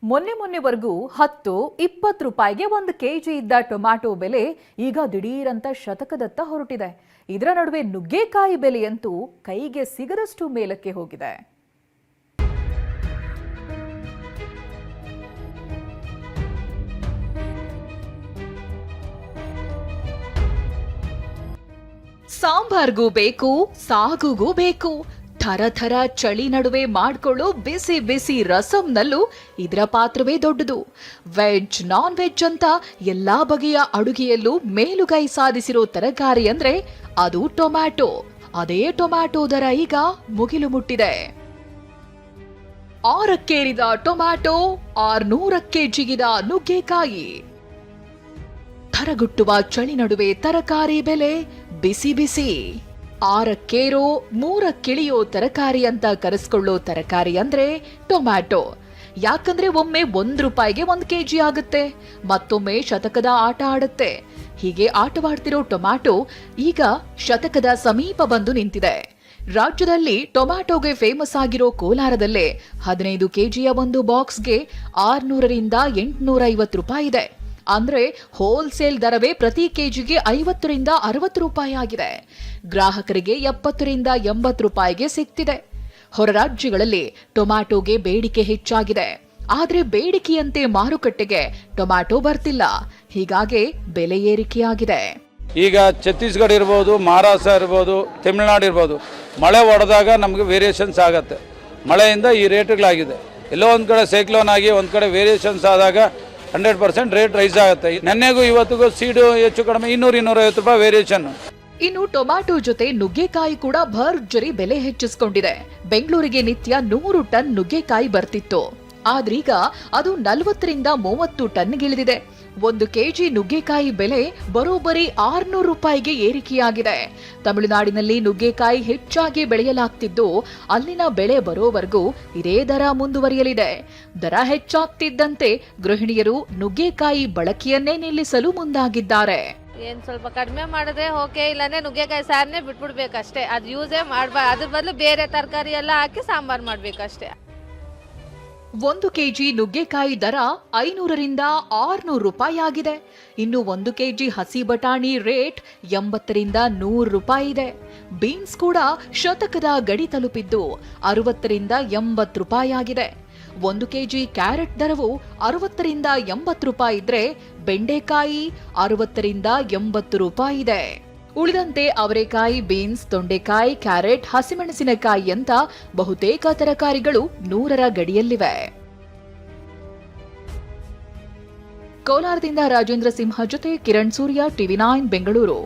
ಮೊನ್ನೆವರೆಗೂ 10-20 ರೂಪಾಯಿಗೆ 1 ಕೆಜಿ ಇದ್ದ ಟೊಮ್ಯಾಟೊ ಬೆಲೆ ಈಗ ದಿಢೀರಂತ ಶತಕದತ್ತ ಹೊರಟಿದೆ. ಇದರ ನಡುವೆ ನುಗ್ಗೆಕಾಯಿ ಬೆಲೆಯಂತೂ ಕೈಗೆ ಸಿಗದಷ್ಟು ಮೇಲಕ್ಕೆ ಹೋಗಿದೆ. ಸಾಂಬಾರ್ಗೂ ಬೇಕು, ಸಾಗುಗೂ ಬೇಕು. ಥರ ಚಳಿ ನಡುವೆ ಮಾಡ್ಕೊಳ್ಳೋ ಬಿಸಿ ಬಿಸಿ ರಸಂನಲ್ಲೂ ಇದರ ಪಾತ್ರವೇ ದೊಡ್ಡದು. ವೆಜ್, ನಾನ್ ವೆಜ್ ಅಂತ ಎಲ್ಲಾ ಬಗೆಯ ಅಡುಗೆಯಲ್ಲೂ ಮೇಲುಗೈ ಸಾಧಿಸಿರೋ ತರಕಾರಿ ಅಂದ್ರೆ ಅದು ಟೊಮ್ಯಾಟೊ. ಅದೇ ಟೊಮ್ಯಾಟೊ ದರ ಈಗ ಮುಗಿಲು ಮುಟ್ಟಿದೆ. 6ಕ್ಕೇರಿದ ಟೊಮ್ಯಾಟೊ, 600ಕ್ಕೆ ಜಿಗಿದ ನುಗ್ಗೆಕಾಯಿ. ಥರಗುಟ್ಟುವ ಚಳಿ ನಡುವೆ ತರಕಾರಿ ಬೆಲೆ ಬಿಸಿ ಬಿಸಿ. 6ಕ್ಕೇರೋ 3ಕ್ಕಿಳಿಯೋ ತರಕಾರಿ ಅಂತ ಕರೆಸ್ಕೊಳ್ಳೋ ತರಕಾರಿ ಅಂದ್ರೆ ಟೊಮ್ಯಾಟೊ. ಯಾಕಂದ್ರೆ ಒಮ್ಮೆ 1 ರೂಪಾಯಿಗೆ 1 ಕೆಜಿ ಆಗುತ್ತೆ, ಮತ್ತೊಮ್ಮೆ ಶತಕದ ಆಟ ಆಡುತ್ತೆ. ಹೀಗೆ ಆಟವಾಡ್ತಿರೋ ಟೊಮ್ಯಾಟೊ ಈಗ ಶತಕದ ಸಮೀಪ ಬಂದು ನಿಂತಿದೆ. ರಾಜ್ಯದಲ್ಲಿ ಟೊಮ್ಯಾಟೊಗೆ ಫೇಮಸ್ ಆಗಿರೋ ಕೋಲಾರದಲ್ಲೇ 15 ಕೆಜಿಯ ಒಂದು ಬಾಕ್ಸ್ಗೆ 600ರಿಂದ 850 ರೂಪಾಯಿ ಇದೆ. ಅಂದ್ರೆ ಹೋಲ್ಸೇಲ್ ದರವೇ ಪ್ರತಿ ಕೆಜಿಗೆ 50ರಿಂದ 60 ರೂಪಾಯಿ ಆಗಿದೆ. ಗ್ರಾಹಕರಿಗೆ 70ರಿಂದ 80 ರೂಪಾಯಿಗೆ ಸಿಗ್ತಿದೆ. ಹೊರ ರಾಜ್ಯಗಳಲ್ಲಿ ಟೊಮ್ಯಾಟೊಗೆ ಬೇಡಿಕೆ ಹೆಚ್ಚಾಗಿದೆ. ಆದ್ರೆ ಬೇಡಿಕೆಯಂತೆ ಮಾರುಕಟ್ಟೆಗೆ ಟೊಮ್ಯಾಟೊ ಬರ್ತಿಲ್ಲ. ಹೀಗಾಗಿ ಬೆಲೆ ಏರಿಕೆಯಾಗಿದೆ. ಈಗ ಛತ್ತೀಸ್ಗಢ ಇರ್ಬೋದು, ಮಹಾರಾಷ್ಟ್ರ ಇರ್ಬೋದು, ತಮಿಳುನಾಡು ಇರ್ಬೋದು, ಮಳೆ ಹೊಡೆದಾಗ ನಮಗೆ ವೇರಿಯೇಷನ್ಸ್ ಆಗತ್ತೆ. ಮಳೆಯಿಂದ ಈ ರೇಟ್ಗಳಾಗಿದೆ. ಎಲ್ಲೋ ಒಂದು ಕಡೆ ಸೈಕ್ಲೋನ್ ಆಗಿ ಒಂದು ಕಡೆ ವೇರಿಯೇಷನ್ಸ್ ಆದಾಗ 100% ರೇಟ್ ರೈಸ್ ಆಗುತ್ತೆ. ನೆನ್ನೆಗೂ ಇವತ್ತಿಗೂ ಸೀಡು ಹೆಚ್ಚು ಕಡಿಮೆ 200-250 ರೂಪಾಯಿ ವೇರಿಯೇಷನ್. ಇನ್ನು ಟೊಮ್ಯಾಟೊ ಜೊತೆ ನುಗ್ಗೆಕಾಯಿ ಕೂಡ ಭರ್ಜರಿ ಬೆಲೆ ಹೆಚ್ಚಿಸಿಕೊಂಡಿದೆ. ಬೆಂಗಳೂರಿಗೆ ನಿತ್ಯ 100 ಟನ್ ನುಗ್ಗೆಕಾಯಿ ಬರ್ತಿತ್ತು. ಆದ್ರೀಗ ಅದು 40ರಿಂದ 30 ಟನ್ಗಿಳಿದಿದೆ. 1 ಕೆಜಿ ನುಗ್ಗೆಕಾಯಿ ಬೆಲೆ ಬರೋಬ್ಬರಿ 600 ರೂಪಾಯಿಗೆ ಏರಿಕೆಯಾಗಿದೆ. ತಮಿಳುನಾಡಿನಲ್ಲಿ ನುಗ್ಗೆಕಾಯಿ ಹೆಚ್ಚಾಗಿ ಬೆಳೆಯಲಾಗ್ತಿದ್ದು, ಅಲ್ಲಿನ ಬೆಳೆ ಬರೋವರೆಗೂ ಇದೇ ದರ ಮುಂದುವರಿಯಲಿದೆ. ದರ ಹೆಚ್ಚಾಗ್ತಿದ್ದಂತೆ ಗೃಹಿಣಿಯರು ನುಗ್ಗೆಕಾಯಿ ಬಳಕೆಯನ್ನೇ ನಿಲ್ಲಿಸಲು ಮುಂದಾಗಿದ್ದಾರೆ. ಏನ್ ಸ್ವಲ್ಪ ಕಡಿಮೆ ಮಾಡಿದ್ರೆ ಓಕೆ, ಇಲ್ಲಾಂದ್ರೆ ನುಗ್ಗೆಕಾಯಿ ಸಾರನ್ನೇ ಬಿಟ್ಬಿಡ್ಬೇಕಷ್ಟೇ. ಅದು ಯೂಸೇ ಮಾಡಬಾರ್ದು. ಅದ್ರ ಬದಲು ಬೇರೆ ತರಕಾರಿ ಎಲ್ಲ ಹಾಕಿ ಸಾಂಬಾರ್ ಮಾಡ್ಬೇಕಷ್ಟೇ. 1 ಕೆಜಿ ನುಗ್ಗೆಕಾಯಿ ದರ 500ರಿಂದ 600 ರೂಪಾಯಿ ಆಗಿದೆ. ಇನ್ನು 1 ಕೆಜಿ ಹಸಿ ಬಟಾಣಿ ರೇಟ್ 80ರಿಂದ 100 ರೂಪಾಯಿ ಇದೆ. ಬೀನ್ಸ್ ಕೂಡ ಶತಕದ ಗಡಿ ತಲುಪಿದ್ದು 60ರಿಂದ 80 ರೂಪಾಯಿ ಆಗಿದೆ. 1 ಕೆಜಿ ಕ್ಯಾರೆಟ್ ದರವು 60ರಿಂದ 80 ರೂಪಾಯಿ ಇದ್ರೆ, ಬೆಂಡೆಕಾಯಿ 60ರಿಂದ 80 ರೂಪಾಯಿ ಇದೆ. ಉಳಿದಂತೆ ಅವರೆಕಾಯಿ, ಬೀನ್ಸ್, ತೊಂಡೆಕಾಯಿ, ಕ್ಯಾರೆಟ್, ಹಸಿಮೆಣಸಿನಕಾಯಿ ಅಂತ ಬಹುತೇಕ ತರಕಾರಿಗಳು 100ರ ಗಡಿಯಲ್ಲಿವೆ. ಕೋಲಾರದಿಂದ ರಾಜೇಂದ್ರ ಸಿಂಹ ಜೊತೆ ಕಿರಣ್ ಸೂರ್ಯ, ಟಿವಿ9 ಬೆಂಗಳೂರು.